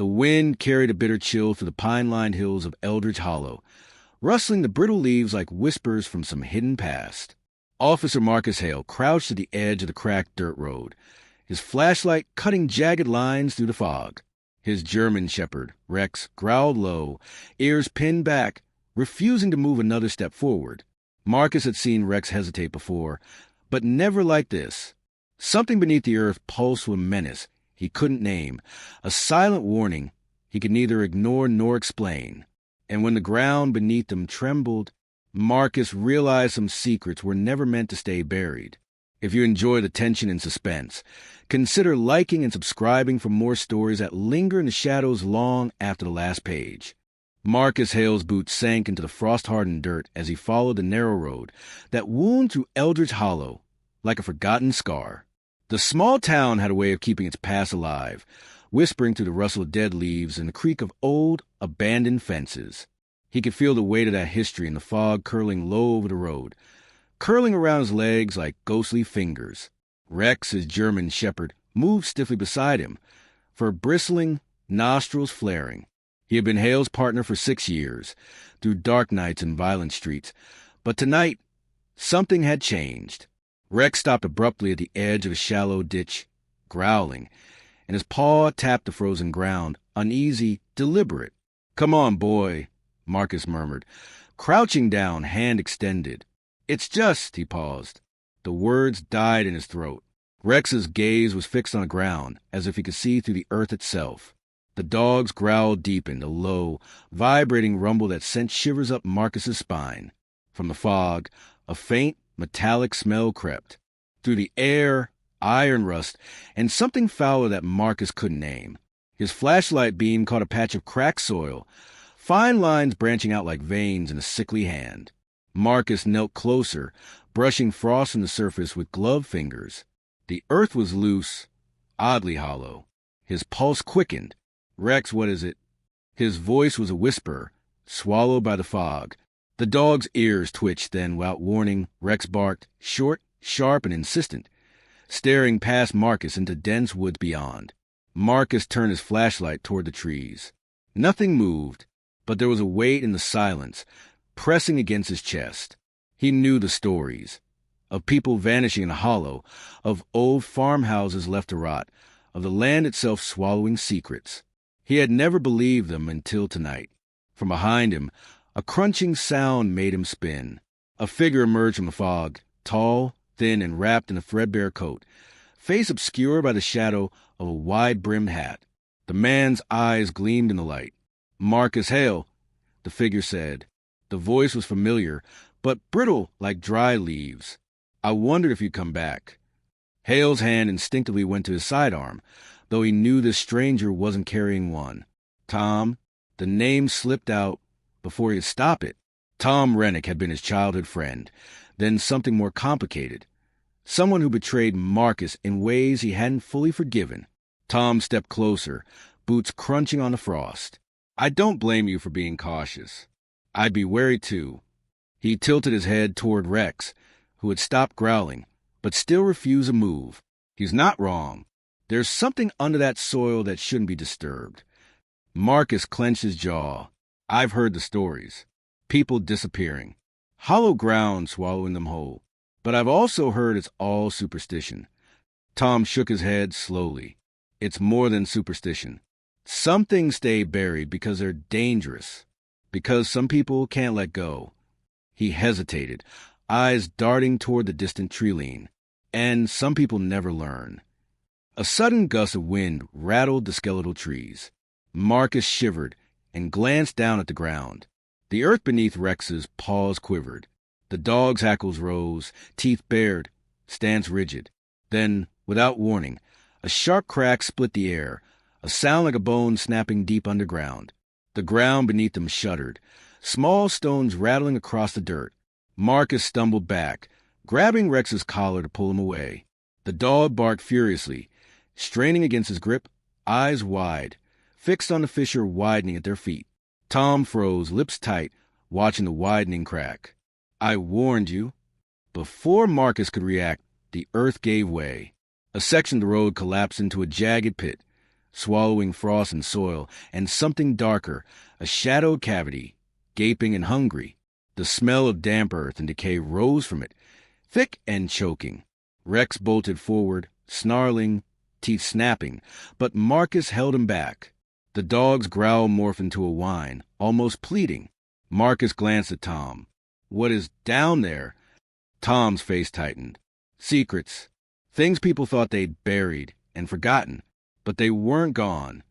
The wind carried a bitter chill through the pine-lined hills of Eldridge Hollow, rustling the brittle leaves like whispers from some hidden past. Officer Marcus Hale crouched at the edge of the cracked dirt road, his flashlight cutting jagged lines through the fog. His German shepherd, Rex, growled low, ears pinned back, refusing to move another step forward. Marcus had seen Rex hesitate before, but never like this. Something beneath the earth pulsed with menace he couldn't name, a silent warning he could neither ignore nor explain. And when the ground beneath them trembled, Marcus realized some secrets were never meant to stay buried. If you enjoy the tension and suspense, consider liking and subscribing for more stories that linger in the shadows long after the last page. Marcus Hale's boots sank into the frost-hardened dirt as he followed the narrow road that wound through Eldridge Hollow like a forgotten scar. The small town had a way of keeping its past alive, whispering through the rustle of dead leaves and the creak of old, abandoned fences. He could feel the weight of that history in the fog curling low over the road, curling around his legs like ghostly fingers. Rex, his German shepherd, moved stiffly beside him, fur bristling, nostrils flaring. He had been Hale's partner for 6 years, through dark nights and violent streets, but tonight, something had changed. Rex stopped abruptly at the edge of a shallow ditch, growling, and his paw tapped the frozen ground, uneasy, deliberate. "Come on, boy," Marcus murmured, crouching down, hand extended. "It's just," he paused. The words died in his throat. Rex's gaze was fixed on the ground, as if he could see through the earth itself. The dog's growl deepened, a low, vibrating rumble that sent shivers up Marcus's spine. From the fog, a faint, metallic smell crept. Through the air, iron rust, and something fouler that Marcus couldn't name. His flashlight beam caught a patch of cracked soil, fine lines branching out like veins in a sickly hand. Marcus knelt closer, brushing frost from the surface with gloved fingers. The earth was loose, oddly hollow. His pulse quickened. "Rex, what is it?" His voice was a whisper, swallowed by the fog. The dog's ears twitched, then, without warning, Rex barked, short, sharp, and insistent, staring past Marcus into dense woods beyond. Marcus turned his flashlight toward the trees. Nothing moved, but there was a weight in the silence, pressing against his chest. He knew the stories, of people vanishing in a hollow, of old farmhouses left to rot, of the land itself swallowing secrets. He had never believed them until tonight. From behind him, a crunching sound made him spin. A figure emerged from the fog, tall, thin, and wrapped in a threadbare coat, face obscured by the shadow of a wide-brimmed hat. The man's eyes gleamed in the light. "Marcus Hale," the figure said. The voice was familiar, but brittle like dry leaves. "I wondered if you'd come back." Hale's hand instinctively went to his sidearm, though he knew this stranger wasn't carrying one. Tom, the name slipped out before he could stop it. Tom Rennick had been his childhood friend, then something more complicated. Someone who betrayed Marcus in ways he hadn't fully forgiven. Tom stepped closer, boots crunching on the frost. "I don't blame you for being cautious. I'd be wary too." He tilted his head toward Rex, who had stopped growling, but still refused to move. "He's not wrong. There's something under that soil that shouldn't be disturbed." Marcus clenched his jaw. "I've heard the stories. People disappearing. Hollow ground swallowing them whole. But I've also heard it's all superstition." Tom shook his head slowly. "It's more than superstition. Some things stay buried because they're dangerous. Because some people can't let go." He hesitated, eyes darting toward the distant tree-line. "And some people never learn." A sudden gust of wind rattled the skeletal trees. Marcus shivered and glanced down at the ground. The earth beneath Rex's paws quivered. The dog's hackles rose, teeth bared, stance rigid. Then, without warning, a sharp crack split the air, a sound like a bone snapping deep underground. The ground beneath them shuddered, small stones rattling across the dirt. Marcus stumbled back, grabbing Rex's collar to pull him away. The dog barked furiously, straining against his grip, eyes wide, fixed on the fissure widening at their feet. Tom froze, lips tight, watching the widening crack. "I warned you." Before Marcus could react, the earth gave way. A section of the road collapsed into a jagged pit, swallowing frost and soil, and something darker, a shadowed cavity, gaping and hungry. The smell of damp earth and decay rose from it, thick and choking. Rex bolted forward, snarling, teeth snapping, but Marcus held him back. The dog's growl morphed into a whine, almost pleading. Marcus glanced at Tom. "What is down there?" Tom's face tightened. "Secrets. Things people thought they'd buried and forgotten, but they weren't gone."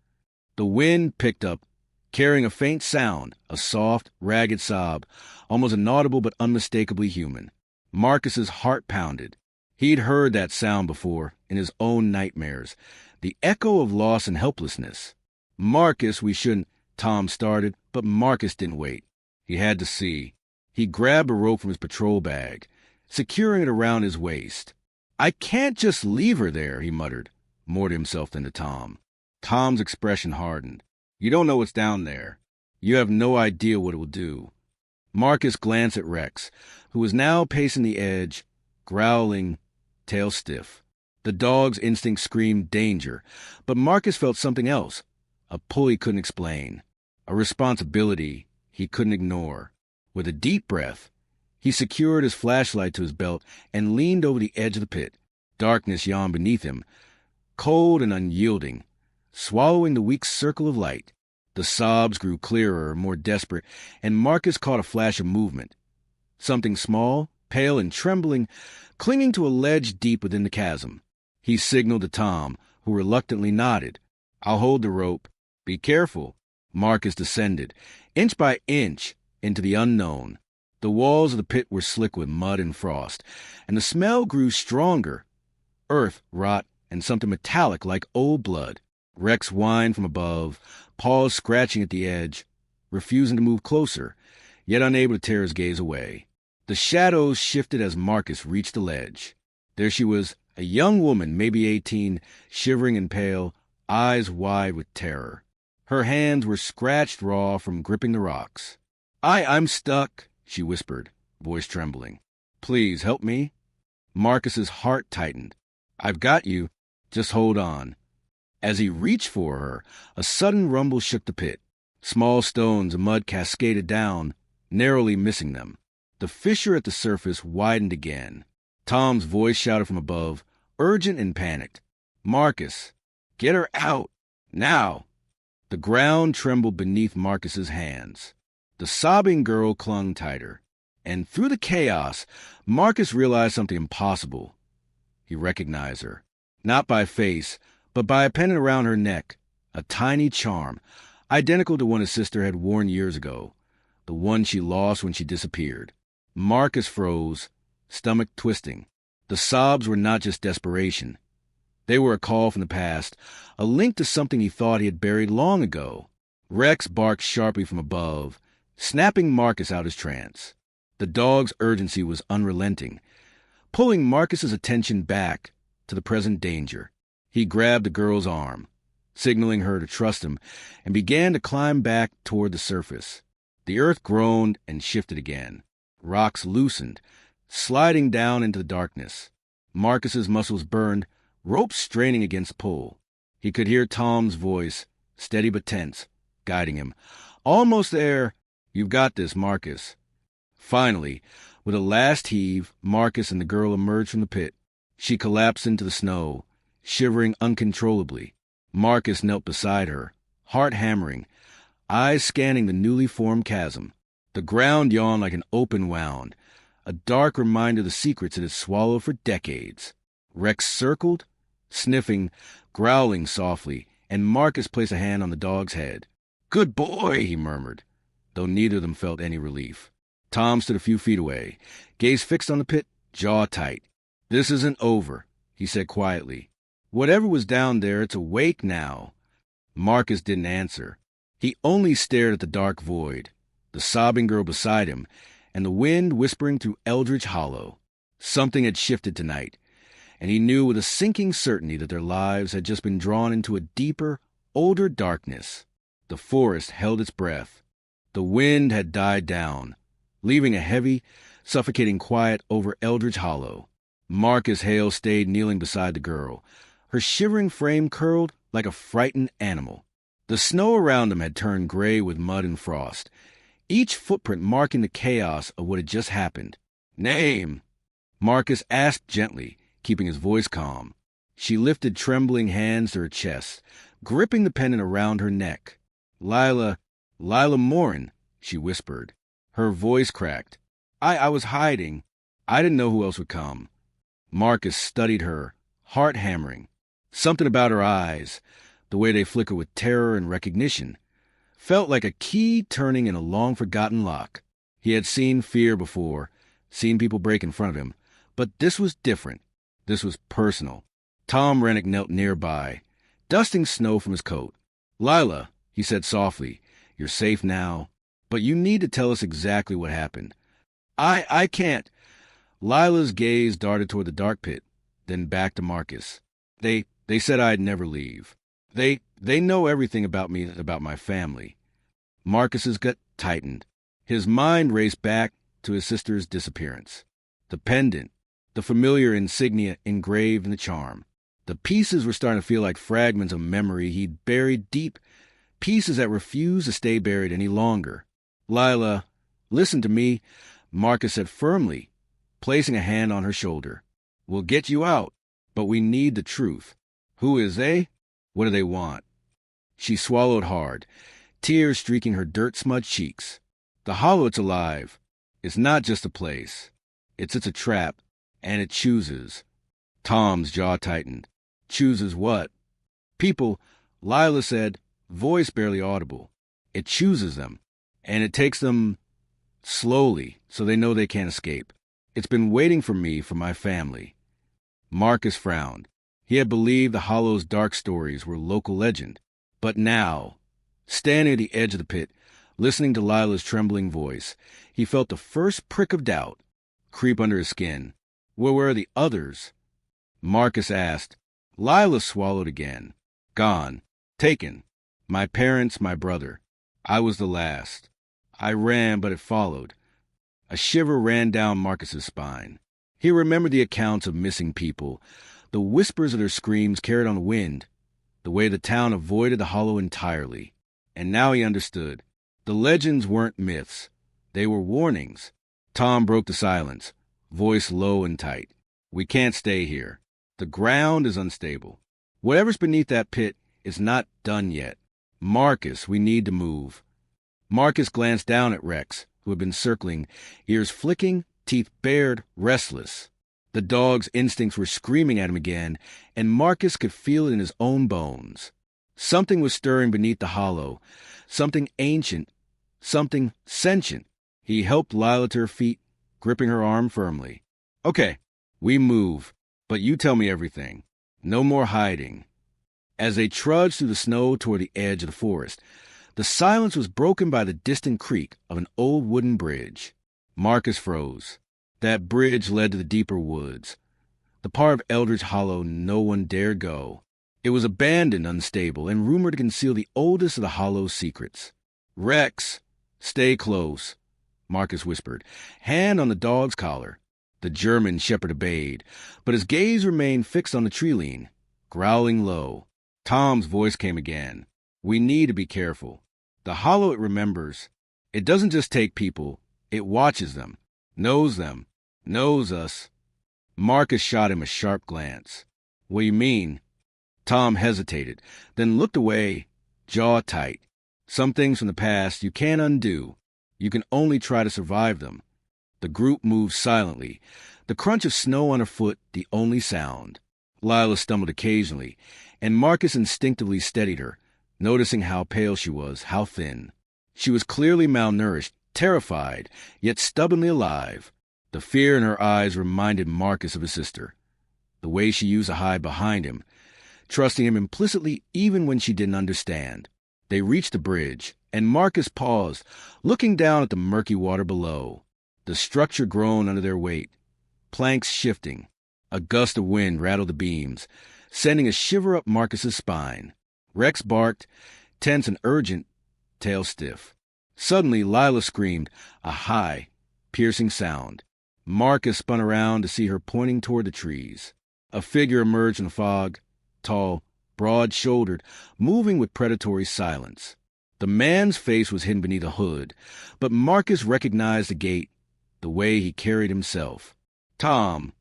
The wind picked up, carrying a faint sound, a soft, ragged sob, almost inaudible but unmistakably human. Marcus's heart pounded. He'd heard that sound before, in his own nightmares, the echo of loss and helplessness. "Marcus, we shouldn't—" Tom started, but Marcus didn't wait. He had to see. He grabbed a rope from his patrol bag, securing it around his waist. "I can't just leave her there," he muttered, more to himself than to Tom. Tom's expression hardened. "You don't know what's down there. You have no idea what it will do." Marcus glanced at Rex, who was now pacing the edge, growling, tail stiff. The dog's instinct screamed danger, but Marcus felt something else, a pull he couldn't explain, a responsibility he couldn't ignore. With a deep breath, he secured his flashlight to his belt and leaned over the edge of the pit. Darkness yawned beneath him, cold and unyielding, swallowing the weak circle of light. The sobs grew clearer, more desperate, and Marcus caught a flash of movement. Something small, pale and trembling, clinging to a ledge deep within the chasm. He signaled to Tom, who reluctantly nodded. "I'll hold the rope. Be careful." Marcus descended, inch by inch, into the unknown. The walls of the pit were slick with mud and frost, and the smell grew stronger. Earth, rot, and something metallic like old blood. Rex whined from above, paws scratching at the edge, refusing to move closer, yet unable to tear his gaze away. The shadows shifted as Marcus reached the ledge. There she was, a young woman, maybe 18, shivering and pale, eyes wide with terror. Her hands were scratched raw from gripping the rocks. I'm stuck," she whispered, voice trembling. "Please, help me." Marcus's heart tightened. "I've got you. Just hold on." As he reached for her, a sudden rumble shook the pit. Small stones and mud cascaded down, narrowly missing them. The fissure at the surface widened again. Tom's voice shouted from above, urgent and panicked. "Marcus, get her out, now!" The ground trembled beneath Marcus's hands. The sobbing girl clung tighter. And through the chaos, Marcus realized something impossible. He recognized her, not by face, but by a pendant around her neck, a tiny charm, identical to one his sister had worn years ago, the one she lost when she disappeared. Marcus froze, stomach twisting. The sobs were not just desperation. They were a call from the past, a link to something he thought he had buried long ago. Rex barked sharply from above, snapping Marcus out his trance. The dog's urgency was unrelenting, pulling Marcus's attention back to the present danger. He grabbed the girl's arm, signaling her to trust him, and began to climb back toward the surface. The earth groaned and shifted again. Rocks loosened, sliding down into the darkness. Marcus's muscles burned, ropes straining against pull. He could hear Tom's voice, steady but tense, guiding him. "Almost there. You've got this, Marcus." Finally, with a last heave, Marcus and the girl emerged from the pit. She collapsed into the snow, shivering uncontrollably. Marcus knelt beside her, heart hammering, eyes scanning the newly formed chasm. The ground yawned like an open wound, a dark reminder of the secrets it had swallowed for decades. Rex circled, sniffing, growling softly, and Marcus placed a hand on the dog's head. "Good boy," he murmured, though neither of them felt any relief. Tom stood a few feet away, gaze fixed on the pit, jaw tight. "This isn't over," he said quietly. "Whatever was down there, it's awake now." Marcus didn't answer. He only stared at the dark void, the sobbing girl beside him, and the wind whispering through Eldridge Hollow. Something had shifted tonight, and he knew with a sinking certainty that their lives had just been drawn into a deeper, older darkness. The forest held its breath. The wind had died down, leaving a heavy, suffocating quiet over Eldridge Hollow. Marcus Hale stayed kneeling beside the girl, Her shivering frame curled like a frightened animal. The snow around them had turned gray with mud and frost, each footprint marking the chaos of what had just happened. "Name?" Marcus asked gently, keeping his voice calm. She lifted trembling hands to her chest, gripping the pendant around her neck. Lila Morin," she whispered. Her voice cracked. I was hiding. I didn't know who else would come." Marcus studied her, heart hammering. Something about her eyes, the way they flickered with terror and recognition, felt like a key turning in a long-forgotten lock. He had seen fear before, seen people break in front of him, but this was different. This was personal. Tom Rennick knelt nearby, dusting snow from his coat. "Lila," he said softly, "you're safe now, but you need to tell us exactly what happened." I can't." Lila's gaze darted toward the dark pit, then back to Marcus. They said I'd never leave. They know everything about me, about my family." Marcus's gut tightened. His mind raced back to his sister's disappearance. The pendant, the familiar insignia engraved in the charm. The pieces were starting to feel like fragments of memory he'd buried deep, pieces that refused to stay buried any longer. "Lila, listen to me," Marcus said firmly, placing a hand on her shoulder. "We'll get you out, but we need the truth. Who is they? What do they want?" She swallowed hard, tears streaking her dirt-smudged cheeks. "The Hollow, it's alive. It's not just a place. It's a trap, and it chooses." Tom's jaw tightened. "Chooses what?" "People," Lila said, voice barely audible. "It chooses them, and it takes them slowly, so they know they can't escape. It's been waiting for me, for my family." Marcus frowned. He had believed the Hollow's dark stories were local legend. But now, standing at the edge of the pit, listening to Lila's trembling voice, he felt the first prick of doubt creep under his skin. Where were the others? Marcus asked. Lila swallowed again. "Gone. Taken. My parents, my brother. I was the last. I ran, but it followed." A shiver ran down Marcus's spine. He remembered the accounts of missing people, the whispers of their screams carried on the wind, the way the town avoided the Hollow entirely. And now he understood. The legends weren't myths. They were warnings. Tom broke the silence, voice low and tight. "We can't stay here. The ground is unstable. Whatever's beneath that pit is not done yet. Marcus, we need to move." Marcus glanced down at Rex, who had been circling, ears flicking, teeth bared, restless. The dog's instincts were screaming at him again, and Marcus could feel it in his own bones. Something was stirring beneath the Hollow, something ancient, something sentient. He helped Lila to her feet, gripping her arm firmly. "Okay, we move, but you tell me everything. No more hiding." As they trudged through the snow toward the edge of the forest, the silence was broken by the distant creak of an old wooden bridge. Marcus froze. That bridge led to the deeper woods, the part of Eldridge Hollow no one dared go. It was abandoned, unstable, and rumored to conceal the oldest of the Hollow's secrets. "Rex, stay close," Marcus whispered, hand on the dog's collar. The German shepherd obeyed, but his gaze remained fixed on the tree-lean, growling low. Tom's voice came again. "We need to be careful. The Hollow, it remembers. It doesn't just take people. It watches them, knows us." Marcus shot him a sharp glance. "What do you mean?" Tom hesitated, then looked away, jaw tight. "Some things from the past you can't undo. You can only try to survive them." The group moved silently, the crunch of snow underfoot the only sound. Lila stumbled occasionally, and Marcus instinctively steadied her, noticing how pale she was, how thin. She was clearly malnourished, terrified, yet stubbornly alive. The fear in her eyes reminded Marcus of his sister. The way she used to hide behind him, trusting him implicitly even when she didn't understand. They reached the bridge, and Marcus paused, looking down at the murky water below. The structure groaned under their weight, planks shifting. A gust of wind rattled the beams, sending a shiver up Marcus's spine. Rex barked, tense and urgent, tail stiff. Suddenly, Lila screamed, a high, piercing sound. Marcus spun around to see her pointing toward the trees. A figure emerged in the fog, tall, broad-shouldered, moving with predatory silence. The man's face was hidden beneath a hood, but Marcus recognized the gait, the way he carried himself. "Tom,"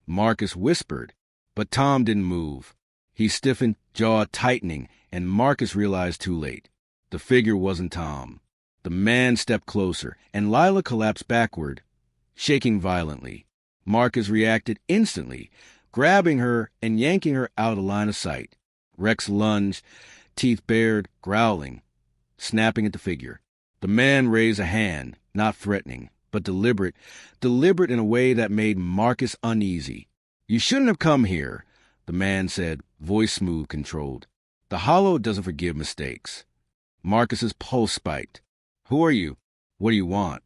Marcus whispered, but Tom didn't move. He stiffened, jaw tightening, and Marcus realized too late. The figure wasn't Tom. The man stepped closer, and Lila collapsed backward, shaking violently. Marcus reacted instantly, grabbing her and yanking her out of line of sight. Rex lunged, teeth bared, growling, snapping at the figure. The man raised a hand, not threatening, but deliberate in a way that made Marcus uneasy. "You shouldn't have come here," the man said, voice smooth, controlled. "The Hollow doesn't forgive mistakes." Marcus's pulse spiked. "Who are you? What do you want?"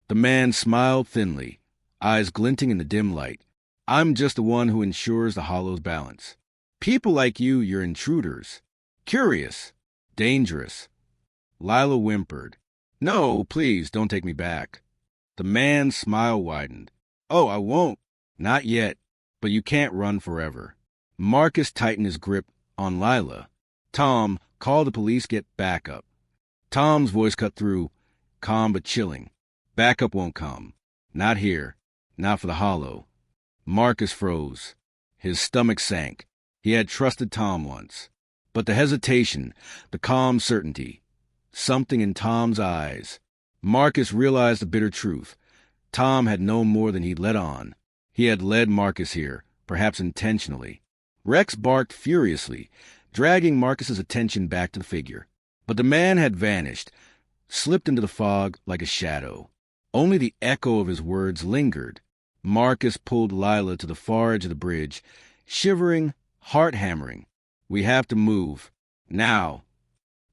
The man smiled thinly, eyes glinting in the dim light. "I'm just the one who ensures the Hollow's balance. People like you're intruders. Curious. Dangerous." Lila whimpered. "No, please, don't take me back." The man's smile widened. "Oh, I won't. Not yet. But you can't run forever." Marcus tightened his grip on Lila. "Tom, call the police, get backup." Tom's voice cut through, calm but chilling. "Backup won't come. Not here. Not for the Hollow." Marcus froze. His stomach sank. He had trusted Tom once. But the hesitation, the calm certainty, something in Tom's eyes. Marcus realized the bitter truth. Tom had known more than he'd let on. He had led Marcus here, perhaps intentionally. Rex barked furiously, dragging Marcus's attention back to the figure. But the man had vanished, slipped into the fog like a shadow. Only the echo of his words lingered. Marcus pulled Lila to the far edge of the bridge, shivering, heart-hammering. "We have to move. Now."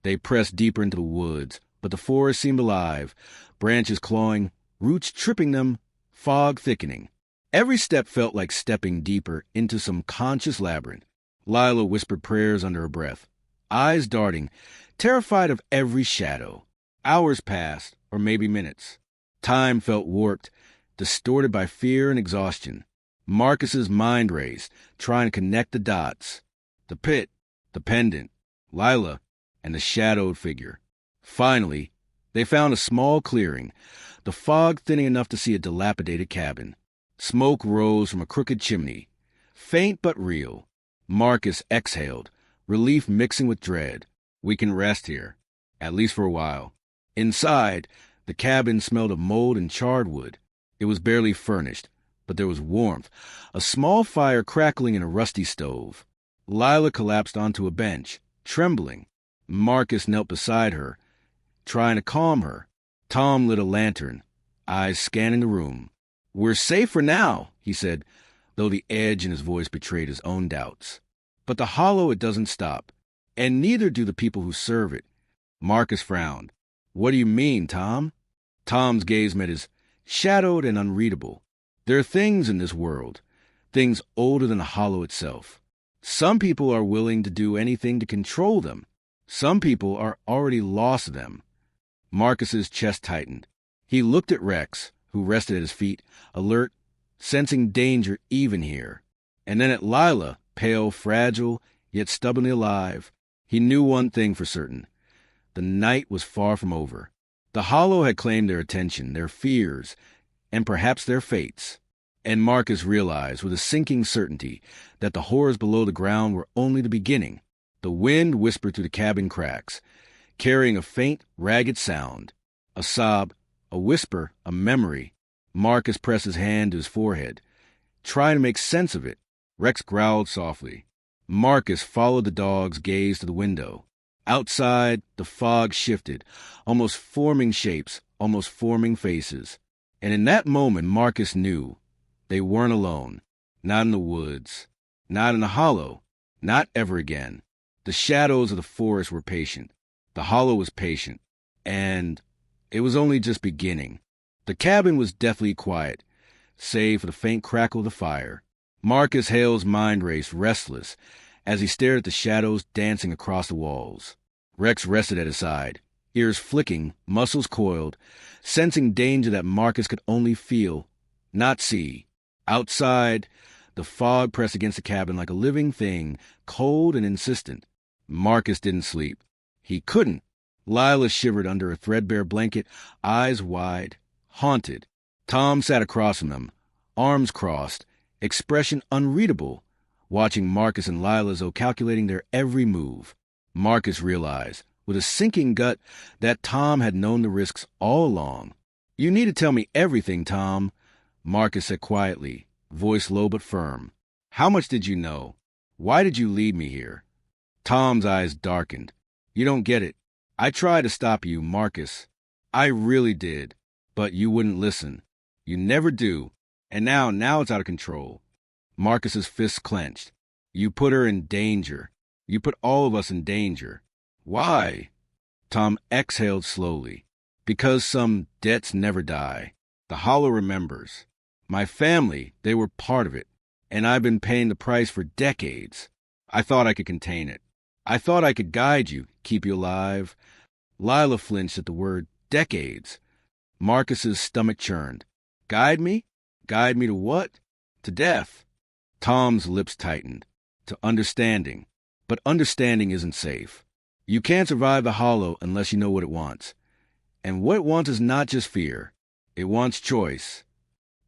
They pressed deeper into the woods, but the forest seemed alive, branches clawing, roots tripping them, fog thickening. Every step felt like stepping deeper into some conscious labyrinth. Lila whispered prayers under her breath, eyes darting, terrified of every shadow. Hours passed, or maybe minutes. Time felt warped, distorted by fear and exhaustion. Marcus's mind raced, trying to connect the dots. The pit, the pendant, Lila, and the shadowed figure. Finally, they found a small clearing, the fog thinning enough to see a dilapidated cabin. Smoke rose from a crooked chimney, faint but real. Marcus exhaled, relief mixing with dread. "We can rest here, at least for a while." Inside, the cabin smelled of mold and charred wood. It was barely furnished, but there was warmth, a small fire crackling in a rusty stove. Lila collapsed onto a bench, trembling. Marcus knelt beside her, trying to calm her. Tom lit a lantern, eyes scanning the room. "We're safe for now," he said, though the edge in his voice betrayed his own doubts. "But the Hollow, it doesn't stop, and neither do the people who serve it." Marcus frowned. "What do you mean, Tom?" Tom's gaze met his, shadowed and unreadable. "There are things in this world, things older than the Hollow itself. Some people are willing to do anything to control them. Some people are already lost to them." Marcus's chest tightened. He looked at Rex, who rested at his feet, alert, sensing danger even here. And then at Lila, pale, fragile, yet stubbornly alive. He knew one thing for certain. The night was far from over. The Hollow had claimed their attention, their fears, and perhaps their fates. And Marcus realized with a sinking certainty that the horrors below the ground were only the beginning. The wind whispered through the cabin cracks, carrying a faint, ragged sound. A sob, a whisper, a memory. Marcus pressed his hand to his forehead, trying to make sense of it. Rex growled softly. Marcus followed the dog's gaze to the window. Outside, the fog shifted, almost forming shapes, almost forming faces. And in that moment, Marcus knew they weren't alone. Not in the woods. Not in the Hollow. Not ever again. The shadows of the forest were patient. The Hollow was patient. And it was only just beginning. The cabin was deathly quiet, save for the faint crackle of the fire. Marcus Hale's mind raced, restless, as he stared at the shadows dancing across the walls. Rex rested at his side, ears flicking, muscles coiled, sensing danger that Marcus could only feel, not see. Outside, The fog pressed against the cabin like a living thing, cold and insistent. Marcus didn't sleep. He couldn't. Lila shivered under a threadbare blanket, eyes wide, haunted. Tom sat across from them, arms crossed, expression unreadable, watching Marcus and Lila as though calculating their every move. Marcus realized, with a sinking gut, that Tom had known the risks all along. "You need to tell me everything, Tom," Marcus said quietly, voice low but firm. "How much did you know? Why did you lead me here?" Tom's eyes darkened. "You don't get it. I tried to stop you, Marcus. I really did. But you wouldn't listen. You never do. And now it's out of control." Marcus's fists clenched. "You put her in danger. You put all of us in danger." "Why?" Tom exhaled slowly. "Because some debts never die. The Hollow remembers. My family, they were part of it. And I've been paying the price for decades. I thought I could contain it. I thought I could guide you, keep you alive." Lila flinched at the word decades. Marcus's stomach churned. "Guide me? Guide me to what?" "To death." Tom's lips tightened. "To understanding. But understanding isn't safe. You can't survive the Hollow unless you know what it wants. And what it wants is not just fear. It wants choice."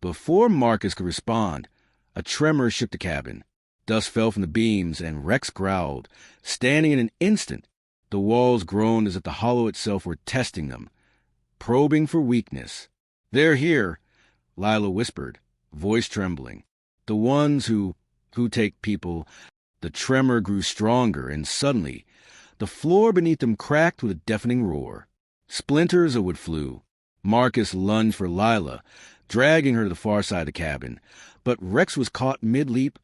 Before Marcus could respond, a tremor shook the cabin. Dust fell from the beams, and Rex growled, standing in an instant. The walls groaned as if the Hollow itself were testing them, probing for weakness. "They're here," Lila whispered, voice trembling. "The ones who take people." The tremor grew stronger, and suddenly, the floor beneath them cracked with a deafening roar. Splinters of wood flew. Marcus lunged for Lila, dragging her to the far side of the cabin, but Rex was caught mid-leap,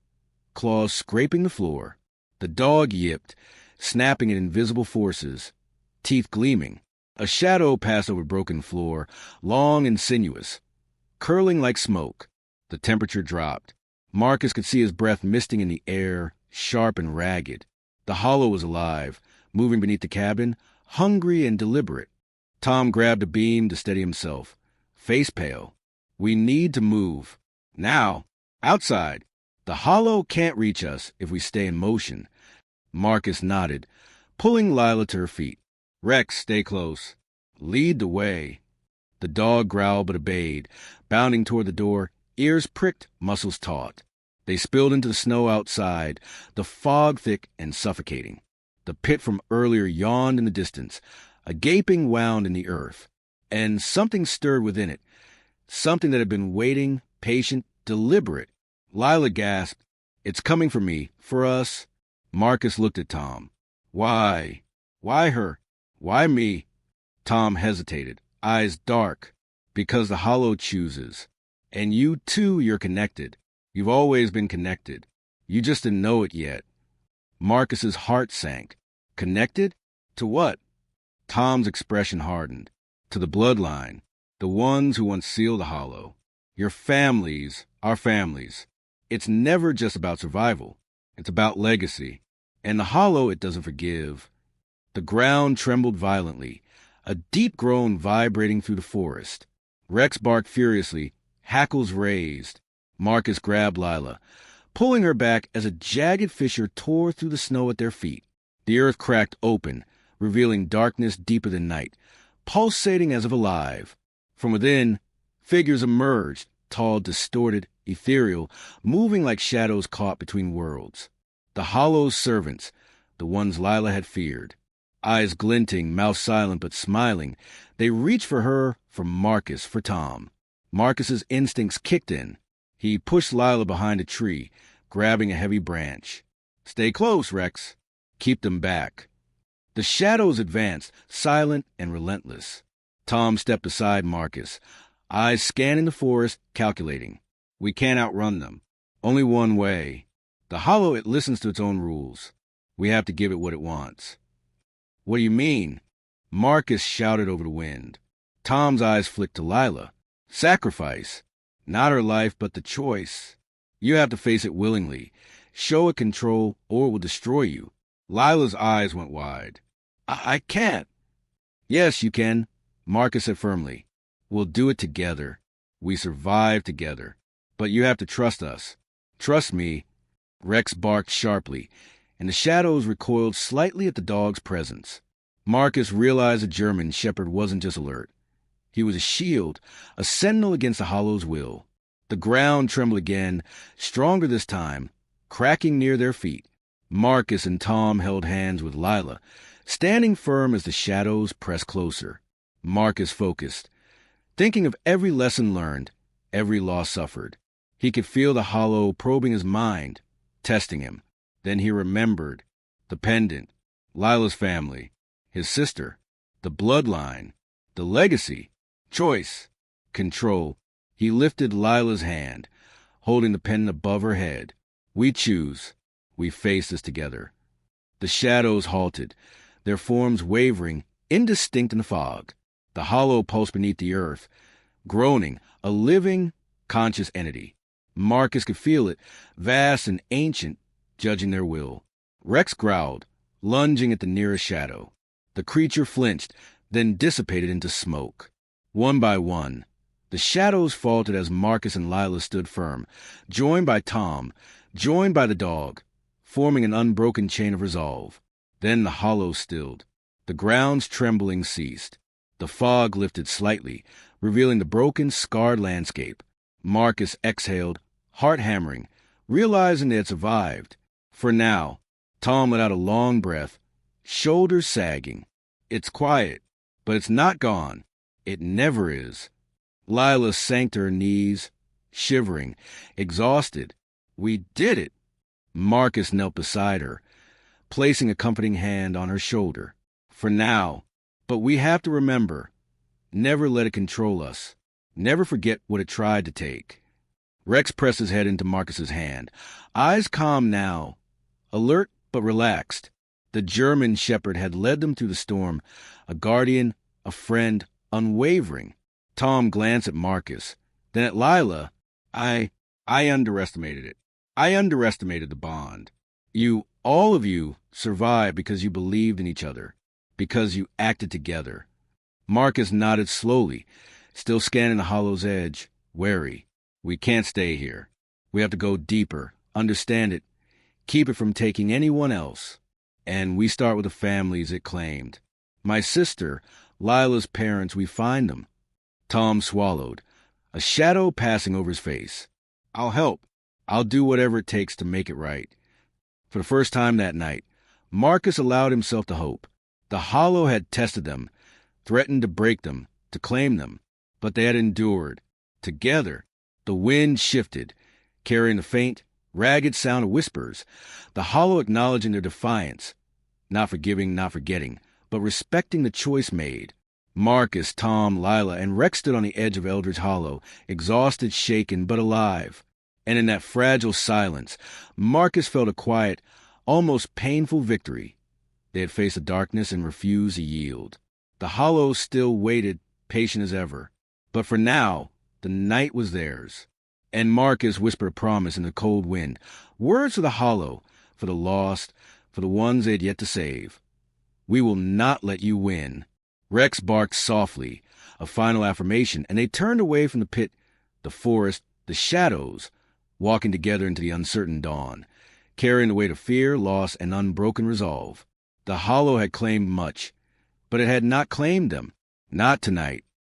claws scraping the floor. The dog yipped, snapping at invisible forces, teeth gleaming. A shadow passed over the broken floor, long and sinuous, curling like smoke. The temperature dropped. Marcus could see his breath misting in the air, sharp and ragged. The Hollow was alive, moving beneath the cabin, hungry and deliberate. Tom grabbed a beam to steady himself, face pale. "We need to move. Now. Outside. The Hollow can't reach us if we stay in motion." Marcus nodded, pulling Lila to her feet. "Rex, stay close. Lead the way." The dog growled but obeyed, bounding toward the door, ears pricked, muscles taut. They spilled into the snow outside, the fog thick and suffocating. The pit from earlier yawned in the distance, a gaping wound in the earth, and something stirred within it, something that had been waiting, patient, deliberate. Lila gasped, "It's coming for me, for us." Marcus looked at Tom. "Why? Why her? Why me?" Tom hesitated, eyes dark. "Because the Hollow chooses. And you, too, you're connected. You've always been connected. You just didn't know it yet." Marcus's heart sank. "Connected? To what?" Tom's expression hardened. "To the bloodline. The ones who once sealed the Hollow. Your families, our families. It's never just about survival. It's about legacy. And the Hollow, it doesn't forgive." The ground trembled violently, a deep groan vibrating through the forest. Rex barked furiously, hackles raised. Marcus grabbed Lila, pulling her back as a jagged fissure tore through the snow at their feet. The earth cracked open, revealing darkness deeper than night, pulsating as if alive. From within, figures emerged, tall, distorted, ethereal, moving like shadows caught between worlds. The Hollow's servants, the ones Lila had feared. Eyes glinting, mouth silent but smiling, they reached for her, for Marcus, for Tom. Marcus's instincts kicked in. He pushed Lila behind a tree, grabbing a heavy branch. "Stay close, Rex. Keep them back." The shadows advanced, silent and relentless. Tom stepped beside Marcus, eyes scanning the forest, calculating. "We can't outrun them. Only one way. The Hollow, it listens to its own rules. We have to give it what it wants." "What do you mean?" Marcus shouted over the wind. Tom's eyes flicked to Lila. "Sacrifice. Not her life, but the choice. You have to face it willingly. Show it control, or it will destroy you." Lila's eyes went wide. I can't." "Yes, you can," Marcus said firmly. "We'll do it together. We survive together. But you have to trust us. Trust me, Rex barked sharply, and the shadows recoiled slightly at the dog's presence. Marcus realized the German shepherd wasn't just alert. He was a shield, a sentinel against the Hollow's will. The ground trembled again, stronger this time, cracking near their feet. Marcus and Tom held hands with Lila, standing firm as the shadows pressed closer. Marcus focused, thinking of every lesson learned, every loss suffered. He could feel the Hollow probing his mind, testing him. Then he remembered the pendant, Lila's family, his sister, the bloodline, the legacy, choice, control. He lifted Lila's hand, holding the pendant above her head. We choose. We face this together. The shadows halted, their forms wavering, indistinct in the fog. The Hollow pulsed beneath the earth, groaning, a living, conscious entity. Marcus could feel it, vast and ancient, judging their will. Rex growled, lunging at the nearest shadow. The creature flinched, then dissipated into smoke. One by one, the shadows faltered as Marcus and Lila stood firm, joined by Tom, joined by the dog, forming an unbroken chain of resolve. Then the Hollow stilled. The ground's trembling ceased. The fog lifted slightly, revealing the broken, scarred landscape. Marcus exhaled, heart hammering, realizing they had survived. For now, Tom let out a long breath, shoulders sagging. It's quiet, but it's not gone. It never is. Lila sank to her knees, shivering, exhausted. We did it. Marcus knelt beside her, placing a comforting hand on her shoulder. For now, but we have to remember, never let it control us. Never forget what it tried to take. Rex pressed his head into Marcus's hand, eyes calm now, alert but relaxed. The German shepherd had led them through the storm, a guardian, a friend, unwavering. Tom glanced at Marcus, then at Lila. I underestimated it. I underestimated the bond. All of you, survived because you believed in each other, because you acted together. Marcus nodded slowly, still scanning the Hollow's edge, wary. We can't stay here. We have to go deeper, understand it, keep it from taking anyone else. And we start with the families it claimed. My sister, Lila's parents, we find them. Tom swallowed, a shadow passing over his face. I'll help. I'll do whatever it takes to make it right. For the first time that night, Marcus allowed himself to hope. The Hollow had tested them, threatened to break them, to claim them, but they had endured. Together, the wind shifted, carrying the faint, ragged sound of whispers, the Hollow acknowledging their defiance, not forgiving, not forgetting, but respecting the choice made. Marcus, Tom, Lila, and Rex stood on the edge of Eldridge Hollow, exhausted, shaken, but alive. And in that fragile silence, Marcus felt a quiet, almost painful victory. They had faced the darkness and refused to yield. The Hollow still waited, patient as ever. But for now, the night was theirs. And Marcus whispered a promise in the cold wind, words for the Hollow, for the lost, for the ones they had yet to save. We will not let you win. Rex barked softly, a final affirmation, and they turned away from the pit, the forest, the shadows, walking together into the uncertain dawn, carrying the weight of fear, loss, and unbroken resolve. The Hollow had claimed much, but it had not claimed them. Not tonight.